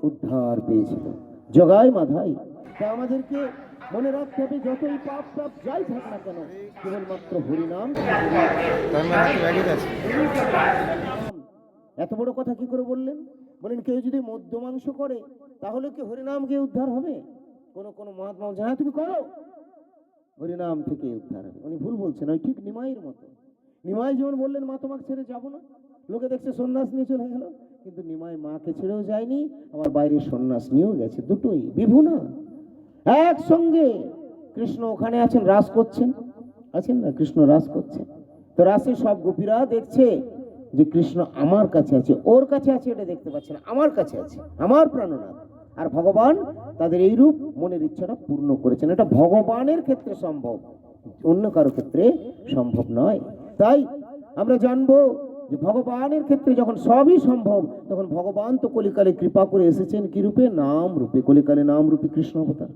উদ্ধার পেয়েছিল জগাই মাধাই। তা আমাদেরকে মনে রাখতে হবে, যতই পাপ পাপ যাই থাক না কেন, কেবলমাত্র হরিনাম। এত বড় কথা কি করে বললেন? বলেন কেউ যদি মদ্য মাংস করে তাহলে কি হরিনাম গিয়ে উদ্ধার হবে? কোন মহাত্মা বলছেন হ্যাঁ তুমি করো, হরিনাম থেকে উদ্ধার হবে। উনি ভুল বলছেন। ওই ঠিক নিমাইয়ের মতো। নিমাই যেমন বললেন মা তোমাকে ছেড়ে যাবো না, লোকে দেখছে সন্ন্যাস নিয়ে চলে গেল, কিন্তু নিমাই মাকে ছেড়েও যায়নি, আবার বাইরে সন্ন্যাস নিয়েও গেছে। দুটোই বিভু না, একসঙ্গে। কৃষ্ণ ওখানে আছেন, রাস করছেন, আছেন না, কৃষ্ণ রাস করছেন। তো রাসে সব গোপীরা দেখছে যে কৃষ্ণ আমার কাছে আছে, ওর কাছে আছে এটা দেখতে পাচ্ছে না, আমার কাছে আছে, আমার প্রাণনাথ। আর ভগবান তাদের এই রূপ মনের ইচ্ছাটা পূর্ণ করেছেন। এটা ভগবানের ক্ষেত্রে সম্ভব, অন্য কারো ক্ষেত্রে সম্ভব নয়। তাই আমরা জানবো যে ভগবানের ক্ষেত্রে যখন সবই সম্ভব, তখন ভগবান তো কলিকালে কৃপা করে এসেছেন কি রূপে? নাম রূপে। কলিকালে নাম রূপে কৃষ্ণ অবতার।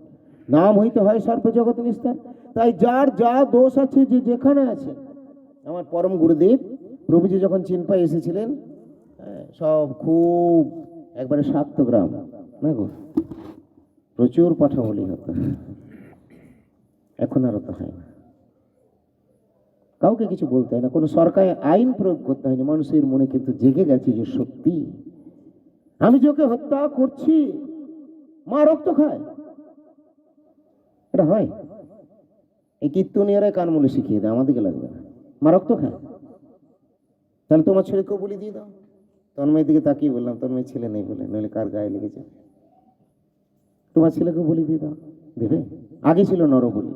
নাম হইতে হয় সর্বজগৎ নিস্তার। তাই যার যা দোষ আছে, যে যেখানে আছে, আমার পরম গুরুদেব প্রভুজি যখন চিনপাই এসেছিলেন, সব খুব একবারে 7 গ্রাম না গো, প্রচুর পাঠা বলি হতো। এখন আর তো হয় না, কাউকে কিছু বলতে হয় না, কোনো সরকারি আইন প্রয়োগ করতে হয়নি। মানুষের মনে কিন্তু জেগে গেছে যে সত্যি আমি যাকে হত্যা করছি মা রক্ত খায়, এটা হয়। এই কীর্তনিয়ারাই কানমূলে শিখিয়ে দেয়, আমাদেরকে লাগবে না। মা রক্ত খায়, তাহলে তোমার ছেলেকেও বলি দিয়ে দাও। তন্ময়ের দিকে তাকিয়ে বললাম, তন্ময় ছেলে নেই বলে, নইলে কার গায়ে লেগেছে। তোমার ছেলেকেও বলি দিয়ে দাও, দেবে? আগে ছিল নরবলি,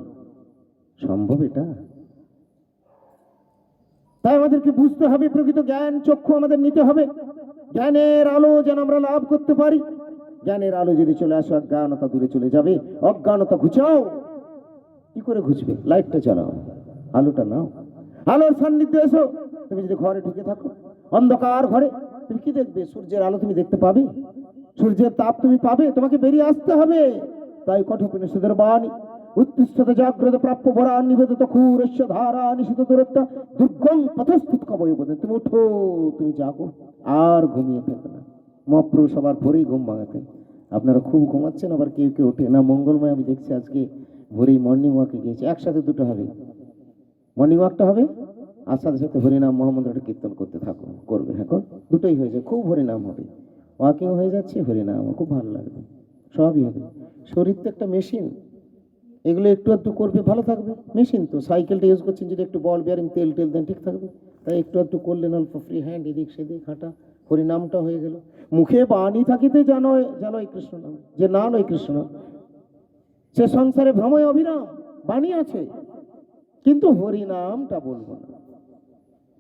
সম্ভব এটা? তাই আমাদেরকে বুঝতে হবে, প্রকৃত জ্ঞান চক্ষু আমাদের নিতে হবে। জ্ঞানের আলো যেন আমরা লাভ করতে পারি। জ্ঞানের আলো যদি চলে আসে, অজ্ঞানতা দূরে চলে যাবে। অজ্ঞানতা ঘুচাও, কি করে ঘুচবে? লাইটটা জ্বালাও, আলোটা নাও, আলোর সান্নিধ্যে এসো। তুমি যদি ঘরে ঢুকে থাকো অন্ধকার ঘরে, তুমি কি দেখবে? সূর্যের আলো তুমি দেখতে পাবে? সূর্যের তাপ তুমি পাবে? তোমাকে বেরিয়ে আসতে হবে। তাই কঠোপনিষদের বাণী, উত্তিষ্ঠত জাগ্রত প্রাপ্য বরা নিবেদিত ক্ষুরস্য ধারা নিষিদ্ধ দূরত্ব দুর্গম পথস্থিত কবয় বলেন। তুমি উঠো, তুমি জাগো, আর ঘুমিয়ে থাকো না। মহাপ্রভু সবার ভোরেই ঘুম ভাঙাতেন। আপনারা খুব ঘুমাচ্ছেন, আবার কেউ কেউ ওঠে না। মঙ্গলময় আমি দেখছি আজকে ভোরেই মর্নিং ওয়াকে গিয়েছে। একসাথে দুটো হবে, মর্নিং ওয়াকটা হবে আর সাথে সাথে হরিনাম মহামন্ত্রটা কীর্তন করতে থাকো, করবে। এখন দুটোই হয়ে যায়, খুব হরিনাম হবে, ওয়াকিং হয়ে যাচ্ছে, হরিনাম খুব ভালো লাগবে, সবই হবে। শরীর তো একটা মেশিন, এগুলো একটু একটু করবে, ভালো থাকবে। মেশিন তো, সাইকেলটা ইউজ করছেন, যদি একটু বল বিয়ারিং তেল টেল দেন ঠিক থাকবে। তাই একটু একটু করলেন, অল্প ফ্রি হ্যান্ড, এদিক সেদিক হাঁটা, হরিনামটা হয়ে গেল। মুখে বাণী থাকিতে জানো জানো এই কৃষ্ণ নাম, যে না নয় কৃষ্ণ নাম, সে সংসারে ভ্রময় অবিরাম। বাণী আছে কিন্তু হরিনামটা বলবো না।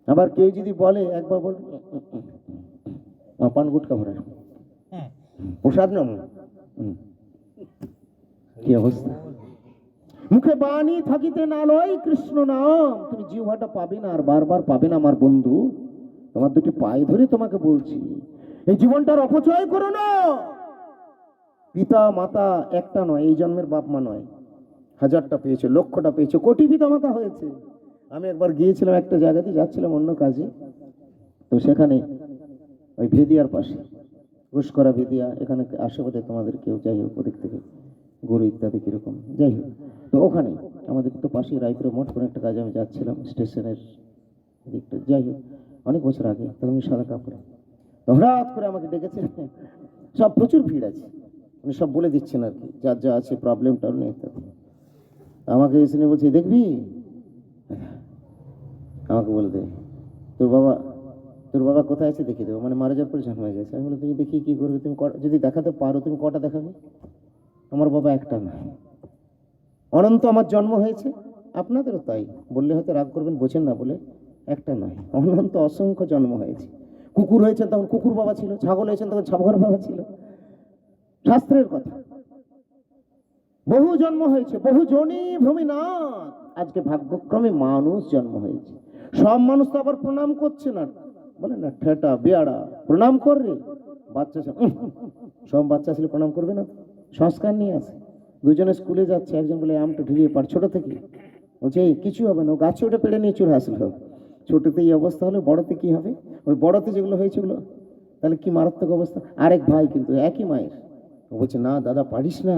আবার কেউ যদি বলে, একবার বল পান গুটকা ভরা প্রসাদ নাম, কি অবস্থা? মুখে বাণী থাকিতে না লয় কৃষ্ণ নাম, তুমি জিহ্বাটা পাবে না, আর বারবার পাবে না। আমার বন্ধু, তোমার দুটি পায়ে ধরে তোমাকে বলছি, এই জীবনটার অপচয় করো না। পিতা মাতা একটা নয়, এই জন্মের বাপ মা নয়, 1000টা পেয়েছে, লক্ষটা পেয়েছে, কোটি পিতা মাতা হয়েছে। আমি একবার গিয়েছিলাম একটা জায়গাতে, যাচ্ছিলাম অন্য কাজে, তো সেখানে ওই ভেদিয়ার পাশে, ঘুষকরা ভেদিয়া, এখানে আশেপাশে তোমাদের কেউ, যাই হোক ওদিক থেকে গরু ইত্যাদি কিরকম, যাই হোক, তো ওখানে আমাদের তো পাশেই রায়পুরে মোট কোনো একটা কাজে আমি যাচ্ছিলাম, স্টেশনের দিকটা, যাই হোক অনেক বছর আগে, তখন সাদা কাপড়ে। তো হঠাৎ করে আমাকে ডেকেছে, সব প্রচুর ভিড় আছে, উনি সব বলে দিচ্ছেন আর কি, যার যা আছে প্রবলেমটা নেই ইত্যাদি। আমাকে এসে নিয়ে বলছে, দেখবি? আমাকে বলতে, তোর বাবা কোথায় আছে দেখিয়ে দেবো, মানে মারা যাওয়ার পরে জন্ম হয়ে গেছে। আমি বলে, তুমি দেখিয়ে কি করবে? তুমি যদি দেখাতে পারো, তুমি কটা দেখাবে? আমার বাবা একটা না, অনন্ত আমার জন্ম হয়েছে। আপনাদেরও তাই, বললে হয়তো রাগ করবেন, বোঝেন না বলে, একটা নয়, অনন্ত অসংখ্য জন্ম হয়েছে। কুকুর হয়েছেন তখন কুকুর বাবা ছিল, ছাগল হয়েছেন তখন ছাগল বাবা ছিল, শাস্ত্রের কথা। বহু জন্ম হয়েছে, বহু জনি ভূমিনাথ, আজকে ভাগ্যক্রমে মানুষ জন্ম হয়েছে। সব মানুষ তো আবার প্রণাম করছে না, বলে না ঠেটা বেয়াড়া প্রণাম করবে। বাচ্চা সব বাচ্চা ছিল প্রণাম করবে না, সংস্কার নিয়ে আসে। দুজনে স্কুলে যাচ্ছে, একজন বলে আমটা ঢুলিয়ে পার, ছোট থেকে বলছে এই কিছু হবে না, গাছে ওটা পেড়ে নিয়ে চলে আসলে হবে। ছোটতে এই অবস্থা হলে বড়তে কি হবে? ওই বড়তে যেগুলো হয়েছে ওগুলো, তাহলে কি মারাত্মক অবস্থা। আরেক ভাই কিন্তু একই মায়ের, ও বলছে না দাদা পারিস না,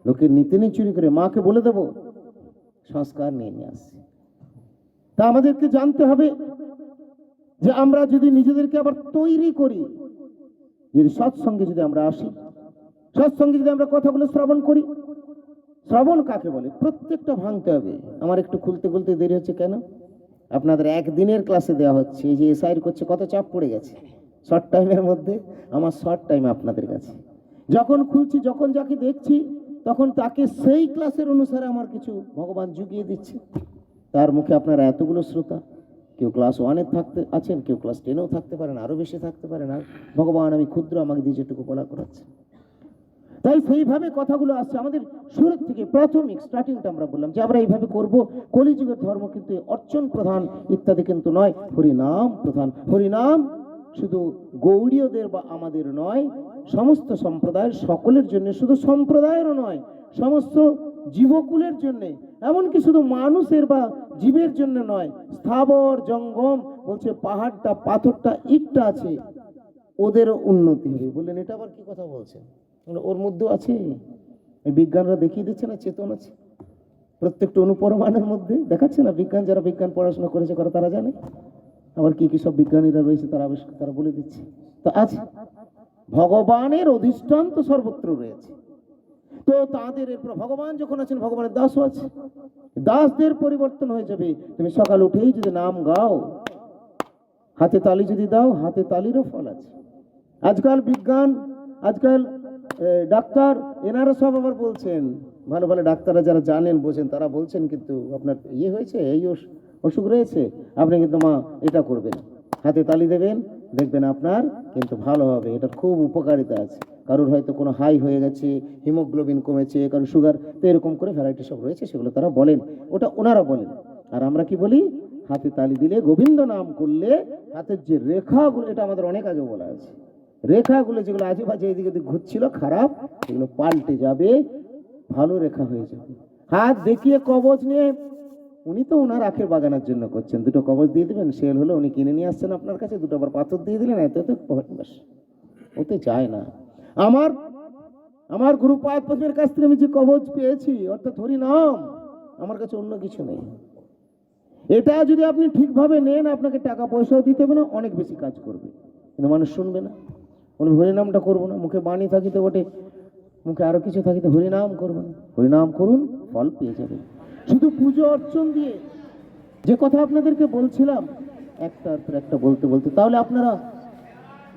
লোকের নিতে নিয়ে চুরি করে, মাকে বলে দেবো। সংস্কার নিয়ে আসছে। তা আমাদেরকে জানতে হবে যে আমরা যদি নিজেদেরকে আবার তৈরি করি, যদি সৎসঙ্গে যদি আমরা আসি, সৎসঙ্গে যদি আমরা কথাগুলো শ্রবণ করি। শ্রবণ কাকে বলে? প্রত্যেকটা ভাঙতে হবে। আমার একটু খুলতে খুলতে দেরি হচ্ছে কেন? আপনাদের একদিনের ক্লাসে দেওয়া হচ্ছে, এই যে এসআইর করছে, কত চাপ পড়ে গেছে শর্ট টাইমের মধ্যে। আমার শর্ট টাইম আপনাদের কাছে যখন খুলছি, যখন যাকে দেখছি, তখন তাকে সেই ক্লাসের অনুসারে আমার কিছু ভগবান জুগিয়ে দিচ্ছে। তার মুখে আপনারা এতগুলো শ্রোতা, কেউ ক্লাস 1-এ থাকতে আছেন, কেউ ক্লাস 10-এও থাকতে পারেন, আরও বেশি থাকতে পারেন। আর ভগবান আমি ক্ষুদ্র, আমাকে দিয়ে যেটুকু বলা করাচ্ছে। তাই সেইভাবে কথাগুলো আসছে আমাদের শুরু থেকে, প্রাথমিক স্টার্টিংটা আমরা বললাম যে আমরা এইভাবে করব। কলিযুগের ধর্ম কিন্তু অর্চন প্রধান ইত্যাদি কিন্তু নয়, হরিনাম প্রধান। হরিনাম শুধু গৌড়ীয়দের বা আমাদের নয়, সমস্ত সম্প্রদায়ের সকলের জন্য, শুধু সম্প্রদায়েরও নয়, সমস্ত জীবকুলের জন্য, এমনকি শুধু মানুষের বা জীবের জন্য নয়, স্থাবর জঙ্গম বলছে, পাহাড়টা, পাথরটা, ইটটা আছে, ওদেরও উন্নতি হবে। বললেন এটা আবার কি কথা বলছেন? ওর মধ্যেও আছে, বিজ্ঞানরা দেখিয়ে দিচ্ছে না, চেতন আছে প্রত্যেকটা অনুপরমাণের মধ্যে, দেখাচ্ছে না? বিজ্ঞান, যারা বিজ্ঞান পড়াশোনা করেছে তারা জানে। আবার কি কি সব বিজ্ঞানীরা রয়েছে তারা বলে দিচ্ছে। তো আছে, ভগবানের অধিষ্ঠান তো সর্বত্র রয়েছে। তো তাদের এরপর ভগবান যখন আছেন, ভগবানের দাসও আছে। দাসদের পরিবর্তন হয়ে যাবে। তুমি সকাল উঠেই যদি নাম গাও, হাতে তালি যদি দাও, হাতে তালিরও ফল আছে। আজকাল বিজ্ঞান, আজকাল ডাক্তার, এনারা সব আবার বলছেন, ভালো ভালো ডাক্তাররা যারা জানেন বোঝেন, তারা বলছেন কিন্তু আপনার ইয়ে হয়েছে, এই অসুখ রয়েছে, আপনি কিন্তু মা এটা করবেন, হাতে তালি দেবেন, দেখবেন আপনার কিন্তু ভালো হবে। এটার খুব উপকারিতা আছে। কারোর হয়তো কোনো হাই হয়ে গেছে, হিমোগ্লোবিন কমেছে, কারোর সুগার, তো এরকম করে ভ্যারাইটি সব রয়েছে, সেগুলো তারা বলেন, ওটা ওনারা বলেন। আর আমরা কি বলি? হাতে তালি দিলে, গোবিন্দ নাম করলে হাতের যে রেখাগুলো, এটা আমাদের অনেক আগে বলা আছে, রেখাগুলো যেগুলো আজে বাজে এদিকে ঘুরছিল খারাপ, এগুলো পাল্টে যাবে, ভালো রেখা হয়ে যাবে। হাত দেখিয়ে কবজ নিয়ে, উনি তো ওনার আখের বাগানের জন্য করছেন, দুটো কবজ দিয়ে দিবেন, সেল হলো, উনি কিনে নিয়ে আসছেন আপনার কাছে, দুটো আবার পাথর দিয়ে দিলেন, এত ব্যাস, ওতে চায় না। আমার গুরু পাদ পদ্মের কাছ থেকে আমি যে কবজ পেয়েছি, অর্থাৎ হরি নাম, আমার কাছে অন্য কিছু নেই। এটা যদি আপনি ঠিকভাবে নেন, আপনাকে টাকা পয়সাও দিতে হবে না, অনেক বেশি কাজ করবে, কিন্তু মানুষ শুনবে না। বলে হরিনামটা করবো না, মুখে বাণী থাকিতে বটে, মুখে আরো কিছু থাকিতে হরিনাম করবো না। হরিনাম করুন, ফল পেয়ে যাবেন। শুধু পুজো অর্চন দিয়ে, যে কথা আপনাদেরকে বলছিলাম একটার পর একটা বলতে বলতে, তাহলে আপনারা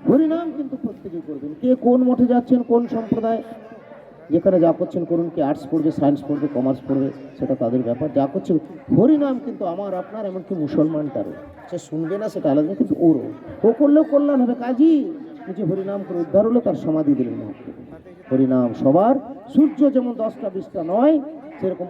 হরিনাম কিন্তু প্রত্যেকে করবেন। কে কোন মঠে যাচ্ছেন, কোন সম্প্রদায়, যেখানে যা করছেন করুন। কে আর্টস পড়বে, সায়েন্স পড়বে, কমার্স পড়বে, সেটা তাদের ব্যাপার, যা করছে হরিনাম কিন্তু আমার আপনার, এমনকি মুসলমানটারও, সে শুনবে না সেটা আলাদা, কিন্তু ও করলেও কল্যাণ হবে। কাজী যে হরিনাম করে উদ্ধার হলো, তার সমাধি দিলেন মহাপ্রভু। হরিনাম সবার, সূর্য যেমন 10টা 20টা নয়, সেরকম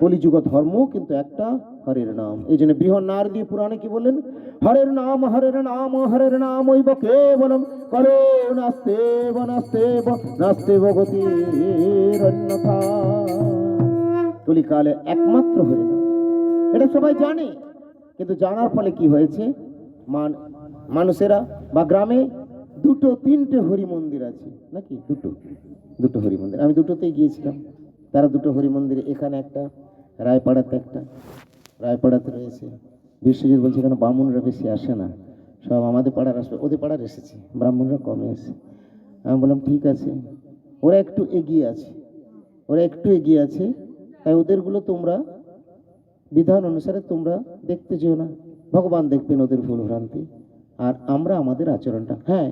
কলিযুগ ধর্ম কিন্তু একটা, হরের নাম। এই জন্য বৃহন্নারদী পুরাণে কি বললেন? হরের নাম, হরের নাম, হরের নাম ওইব কেবলম, করো নাস্তেব নাস্তেব নাস্তেব গতির অন্যথা। কলিকালে একমাত্র হরিনাম, এটা সবাই জানে, কিন্তু জানার ফলে কি হয়েছে, মানুষেরা বা গ্রামে 2-3টে হরি মন্দির আছে নাকি, দুটো হরি মন্দির, আমি দুটোতেই গিয়েছিলাম। তারা দুটো হরি মন্দিরে, এখানে একটা, রায়পাড়াতে একটা। রায়পাড়াতে রয়েছে, বিশ্বজিৎ বলছে এখানে ব্রাহ্মণরা বেশি আসে না, সব আমাদের পাড়ার আসবে, ওদের পাড়ার এসেছে, ব্রাহ্মণরা কমে এসে। আমি বললাম ঠিক আছে, ওরা একটু এগিয়ে আছে, তাই ওদেরগুলো তোমরা বিধান অনুসারে তোমরা দেখতে যেও না, ভগবান দেখবেন ওদের ভুল ভ্রান্তি। আর আমরা আমাদের আচরণটা, হ্যাঁ,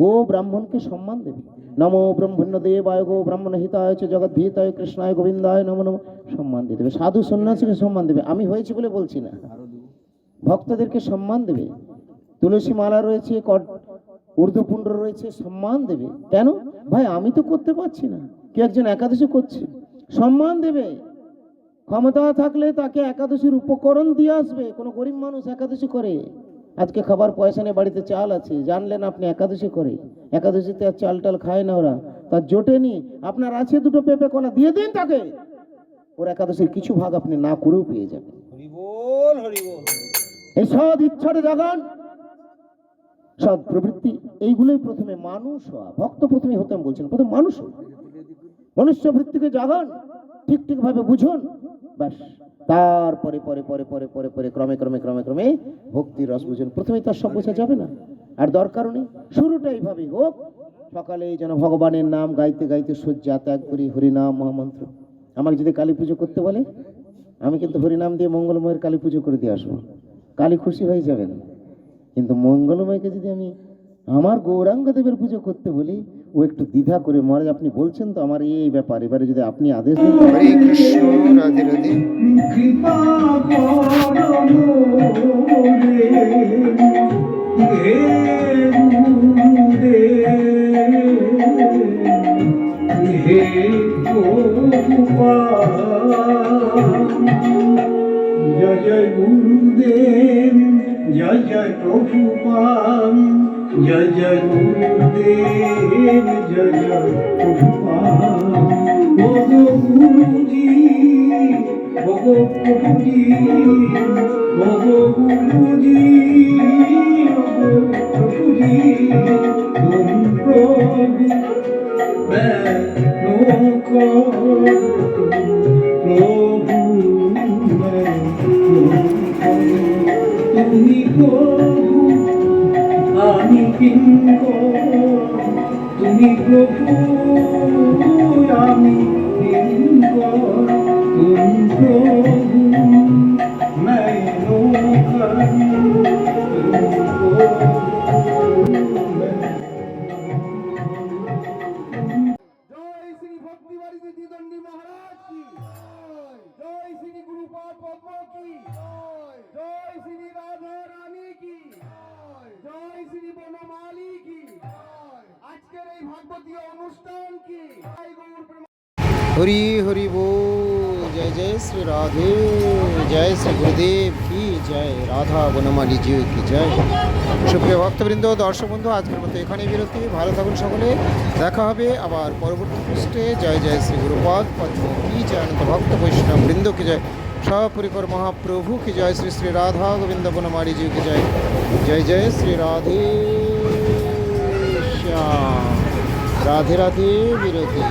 গো ব্রাহ্মণকে সম্মান দেবে। নমো ব্রহ্মণ্য দেবায় গো ব্রাহ্মণ হিতায় চ জগদ্ধিতায় কৃষ্ণায় গোবিন্দায় নমো নমঃ, সম্মান দিয়ে দেবে। সাধু সন্ন্যাসীকে সম্মান দেবে, আমি হয়েছি বলে বলছি না, ভক্তদেরকে সম্মান দেবে। তুলসী মালা রয়েছে, ঊর্ধ্বপুণ্ড রয়েছে, সম্মান দেবে। কেন ভাই, আমি তো করতে পারছি না, কেউ একজন একাদশী করছে, সম্মান দেবে। ক্ষমতা থাকলে তাকে একাদশীর উপকরণ দিয়ে আসবে। কোনো গরিব মানুষ একাদশী করে, আজকে খাবার পয়সা নেই, বাড়িতে চাল আছে, জানলেন আপনি একাদশী করে, একাদশীতে আর চাল টাল খায় না ওরা, তার জোটেনি, আপনার আছে 2টো পেঁপে কলা, দিয়ে দিন তাকে, ওর একাদশীর কিছু ভাগ আপনি না করেও পেয়ে যাবেন। এই সৎ ইচ্ছাটা জাগান, সৎ প্রবৃত্তি, এইগুলোই প্রথমে মানুষ হওয়া। ভক্ত প্রথমে হতে আমি বলছেন, প্রথমে মানুষ হন, মনুষ্য বৃত্তিকে জাগান, ঠিক ঠিক ভাবে বুঝুন, ব্যাস। তারপরে পরে পরে পরে পরে পরে ক্রমে ক্রমে ক্রমে ক্রমে ভক্তির রস বুঝুন। প্রথমেই তার সব বোঝা যাবে না, আর দরকারও নেই। শুরুটা এইভাবেই হোক, সকালেই যেন ভগবানের নাম গাইতে গাইতে শয্যা ত্যাগ করি, হরিনাম মহামন্ত্র। আমাকে যদি কালী পুজো করতে বলে, আমি কিন্তু হরিনাম দিয়ে মঙ্গলময়ের কালী পুজো করে দিয়ে আসবো, কালী খুশি হয়ে যাবেন। কিন্তু মঙ্গলময়কে যদি আমি আমার গৌরাঙ্গ দেবের পুজো করতে বলি, ও একটু দ্বিধা করে, মহারাজ আপনি বলছেন তো আমার এই ব্যাপার, এবারে যদি আপনি আদেশ দেন। হরে কৃষ্ণ, রাধে রাধে। কৃপা জয় জয় গুরুদেব, জয় জয় প্রভুপাদ, জয় জয় গুরুদেব, জয় জয় প্রভুপাদ। ওগো গুরুজি, ওগো প্রভুজি, ওগো গুরুজি, ওগো প্রভুজি, তুম প্রভু তুমি প্রভু আমি কিঙ্কর, তুমি প্রভু আমি কিঙ্কর, তুমি প্রভু मैं नौकर, জয় শ্রী ভক্তিবাড়িতে দ্বিদণ্ডী মহারাজ কি, জয় শ্রী গুরুপাদ পদ্ম কি, জয় শ্রী রাধা রানী কি, জয় শ্রী বনমালী কি, আজকের এই ভাগবতীয় অনুষ্ঠান কি। হরি হরি बोल, जय जय श्री राधे, जय श्री गुरुदेव की जय, राधा বনমালী জি কি জয়। সুপ্রিয় ভক্তবৃন্দ, দর্শক বন্ধু, আজকের মতো এখানেই বিরতি। ভালো থাকুন সকলে, দেখা হবে আবার পরবর্তী পৃষ্ঠে। জয় জয় শ্রী গুরুপাদ পদ্ম কি জয়, অনন্ত ভক্ত বৈষ্ণব বৃন্দ কি জয়, সপরিকর মহাপ্রভু কি জয়, শ্রী শ্রী রাধা গোবিন্দ বনমালী জি কি জয়। জয় জয় শ্রী রাধে শ্যাম, রাধে রাধে বিরতি।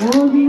গোবিন্দ